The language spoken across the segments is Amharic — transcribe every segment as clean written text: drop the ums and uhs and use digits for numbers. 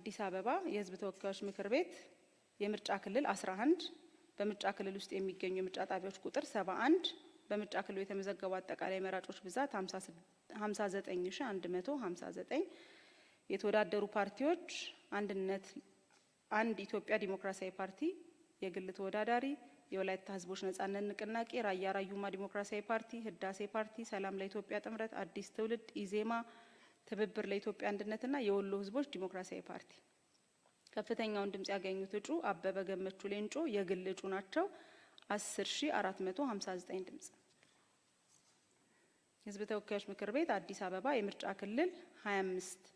አዲስ አበባ የህዝብ ተወካዮች ምክር ቤት የምርጫ ክልል 11 በምርጫ ክልል ውስጥ የሚገኙ የምርጫ ጣቢያዎች ቁጥር 71 በምርጫ ክልሉ የተመዘገቡ አጠቃላይ መራጮች ብዛት 59159 የተወዳደሩ ፓርቲዎች አንድነት አንድ ኢትዮጵያ ዲሞክራሲያዊ ፓርቲ የግል ተወዳዳሪ የወላይታ ህዝቦች ነጻነት ንቅናቄ ራያ ራዩማ ዲሞክራሲያዊ ፓርቲ ህዳሴ ፓርቲ ሰላም ለኢትዮጵያ ጥምረት አዲስ ትውልድ ኢዜማ ትብብር ለኢትዮጵያ አንድነትና የወሎ ህዝቦች ዲሞክራሲያዊ ፓርቲ ከፍተኛውን ድምጽ ያገኙት እጩ አበበ ገመቹ ሌንጮ የግል እጩ ናቸው 10459 ድምጽ። ህዝብ ተወካዮች ምክር ቤት አዲስ አበባ የምርጫ ክልል 25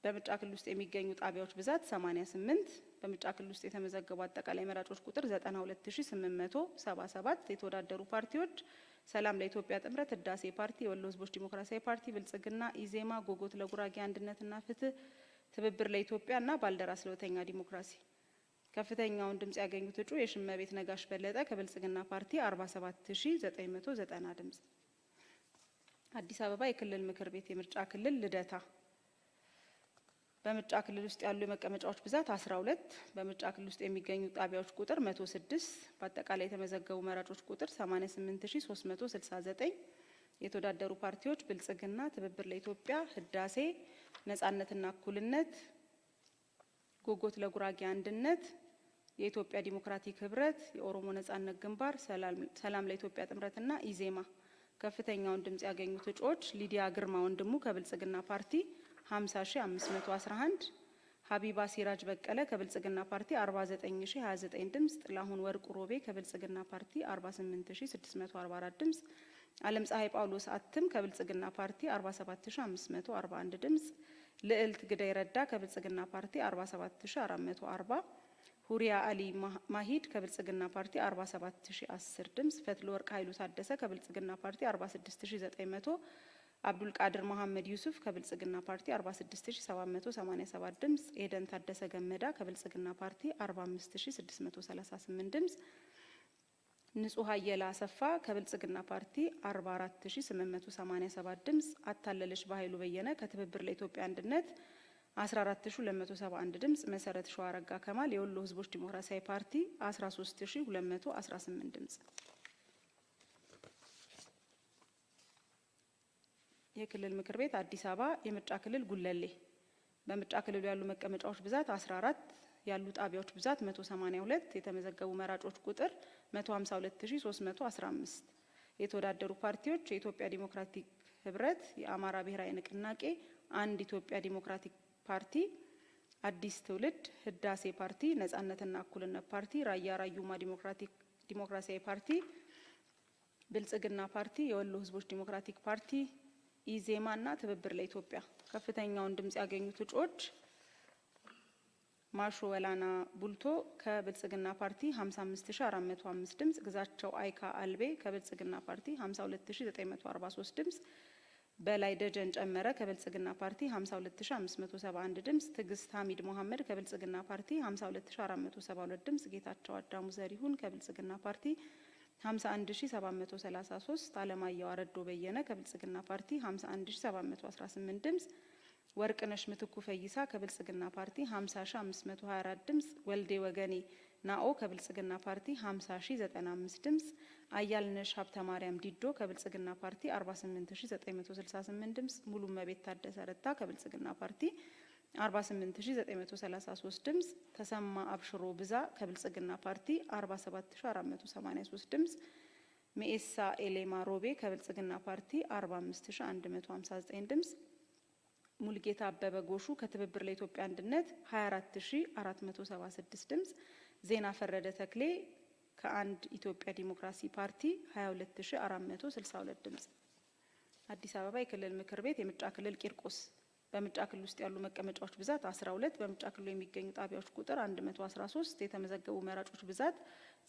በምርጫ ክልል ውስጥ የሚገኙ ጣቢያዎች ብዛት 88 በምርጫ ክልል ውስጥ የተመዘገቡ አጠቃላይ መራጮች ቁጥር 92877 የተወዳደሩ ፓርቲዎች ሰላም ለኢትዮጵያ ጥምረት ህዳሴ ፓርቲ የወሎ ህዝቦች ዲሞክራሲያዊ ፓርቲ ብልጽግና ኢዜማ ጎጎት ለጉራጌ አንድነትና ፍትህ ትብብር ለኢትዮጵያና ባልደራስ ለወተኛ ዲሞክራሲ ከፍተኛውን ድምጽ ያገኙት እጩ የሽመቤት ነጋሽ በለጠ ከብልጽግና ፓርቲ 47990 ድምጽ። አዲስ አበባ የክልል ምክር ቤት የምርጫ ክልል ልደታ በምርጫ ክልል ውስጥ ያሉ የመቀመጫዎች ብዛት 12 በምርጫ ክልል ውስጥ የሚገኙ ጣቢያዎች ቁጥር 106 በአጠቃላይ የተመዘገቡ መራጮች ቁጥር 88369 የተወዳደሩ ፓርቲዎች ብልጽግና ትብብር ለኢትዮጵያ ህዳሴ ነጻነትና እኩልነት ጎጎት ለጉራጌ አንድነት የኢትዮጵያ ዲሞክራቲክ ህብረት የኦሮሞ ነጻነት ግንባር ሰላም ለኢትዮጵያ ጥምረትና ኢዜማ ከፍተኛውን ድምጽ ያገኙት እጩዎች ሊዲያ ግርማ ወንድሙ ከብልጽግና ፓርቲ 50511 ሀቢባ ሲራጅ በቀለ ከብልጽግና ፓርቲ 49029 ድምጽ ጥላሁን ወርቁ ሮቤ ከብልጽግና ፓርቲ 48644 ድምጽ ዓለም ፀሐይ ጳውሎስ አትም ከብልጽግና ፓርቲ 47541 ድምጽ ልዕልት ግዳይ ረዳ ከብልጽግና ፓርቲ 47440 ሁሪያ አሊ ማሂድ ከብልጽግና ፓርቲ 47010 ድምጽ ፈትለ ወርቅ ኃይሉ ታደሰ ከብልጽግና ፓርቲ 46900 አብዱል ቃድር መሐመድ ዩሱፍ ከብልጽግና ፓርቲ 46787 ድምጽ ኤደን ታደሰ ገመዳ ከብልጽግና ፓርቲ 45638 ድምጽ ንጹህ አየላ አሰፋ ከብልጽግና ፓርቲ 44887 ድምጽ አታለለሽ በኃይሉ በየነ ከትብብር ለኢትዮጵያ አንድነት 14271 ድምጽ መሰረት ሸዋረጋ ከማል የወሎ ህዝቦች ዲሞክራሲያዊ ፓርቲ 13218 ድምጽ። የክልል ምክር ቤት አዲስ አበባ የምርጫ ክልል ጉለሌ በምርጫ ክልሉ ያሉ መቀመጫዎች ብዛት 14 ያሉ ጣቢያዎች ብዛት 182 የተመዘገቡ መራጮች ቁጥር 152315 የተወዳደሩ ፓርቲዎች የኢትዮጵያ ዲሞክራቲክ ህብረት የአማራ ብሔራዊ ንቅናቄ አንድ ኢትዮጵያ ዲሞክራቲክ ፓርቲ አዲስ ትውልድ ህዳሴ ፓርቲ ነጻነትና እኩልነት ፓርቲ ራያ ራዩማ ዲሞክራሲያዊ ፓርቲ ብልጽግና ፓርቲ የወሎ ህዝቦች ዲሞክራቲክ ፓርቲ ኢዜማና ትብብር ለኢትዮጵያ ከፍተኛውን ድምጽ ያገኙት እጩዎች ማሾ ወላና ቡልቶ ከብልጽግና ፓርቲ 55405 ድምጽ ግዛቸው አይካ አልቤ ከብልጽግና ፓርቲ 52943 ድምጽ በላይ ደጀን ጨመረ ከብልጽግና ፓርቲ 52571 ድምጽ ትግስት ሐሚድ መሐመድ ከብልጽግና ፓርቲ 52472 ድምጽ ጌታቸው አዳሙ ዘሪሁን ከብልጽግና ፓርቲ 51733 አለማየሁ አረዶ በየነ ከብልጽግና ፓርቲ 51718 ድምጽ ወርቅነሽ ምትኩ ፈይሳ ከብልጽግና ፓርቲ 50524 ድምጽ ወልዴ ወገኔ ናኦ ከብልጽግና ፓርቲ 50095 ድምጽ አያልነሽ ሀብተ ማርያም ዲዶ ከብልጽግና ፓርቲ 48968 ድምጽ ሙሉ መቤት ታደሰ ረታ ከብልጽግና ፓርቲ 48933 ድምጽ ተሰማ አብሽሮ ብዛ ከብልጽግና ፓርቲ 47483 ድምጽ ሜኤሳ ኤሌማ ሮቤ ከብልጽግና ፓርቲ 45159 ድምጽ ሙልጌታ አበበ ጎሹ ከትብብር ለኢትዮጵያ አንድነት 24476 ድምጽ ዜና ፈረደ ተክሌ ከአንድ ኢትዮጵያ ዲሞክራሲ ፓርቲ 22462 ድምጽ። አዲስ አበባ የክልል ምክር ቤት የምርጫ ክልል ቂርቆስ በምርጫ ክልል ውስጥ ያሉ መቀመጫዎች ብዛት 12 በምርጫ ክልሉ የሚገኙ ጣቢያዎች ቁጥር 113 የተመዘገቡ መራጮች ብዛት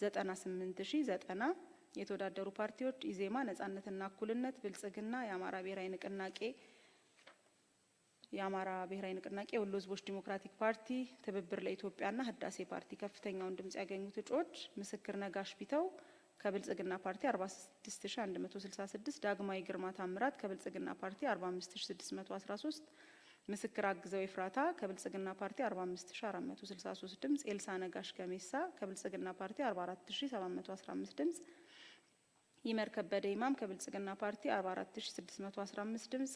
98090 የተወዳደሩ ፓርቲዎች ኢዜማ ነጻነትና እኩልነት ብልጽግና የአማራ ብሔራዊ ንቅናቄ የወሎ ህዝቦች ዲሞክራቲክ ፓርቲ ትብብር ለኢትዮጵያና ህዳሴ ፓርቲ ከፍተኛውን ድምጽ ያገኙት እጩዎች ምስክር ነጋሽ ቢተው ከብልጽግና ፓርቲ 46166 ዳግማዊ ግርማ ታምራት ከብልጽግና ፓርቲ 45613 ምስክር አግዘው ኤፍራታ ከብልጽግና ፓርቲ 45463 ድምጽ፣ ኤልሳ ነጋሽ ከሜሳ ከብልጽግና ፓርቲ 44715 ድምጽ፣ ይመር ከበደ ኢማም ከብልጽግና ፓርቲ 44615 ድምጽ፣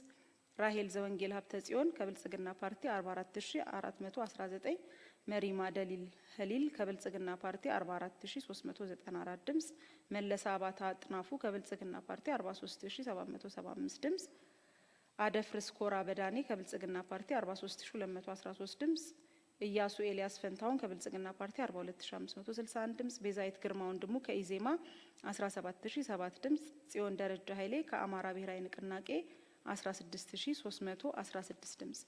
ራሄል ዘወንጌል ሀብተ ጽዮን ከብልጽግና ፓርቲ 44419፣ መሪማ ደሊል ኸሊል ከብልጽግና ፓርቲ 44394 ድምጽ፣ መለሳ አባታ አጥናፉ ከብልጽግና ፓርቲ 43775 ድምጽ፣ አደፍርስ ኮራ በዳኔ ከብልጽግና ፓርቲ 43213 ድምጽ፣ ኢያሱ ኤልያስ ፈንታውን ከብልጽግና ፓርቲ 42561 ድምጽ፣ ቤዛይት ግርማ ወንድሙ ከኢዜማ 17007 ድምጽ፣ ጽዮን ደረጃ ኃይሌ ከአማራ ብሔራዊ ንቅናቄ 16316 ድምጽ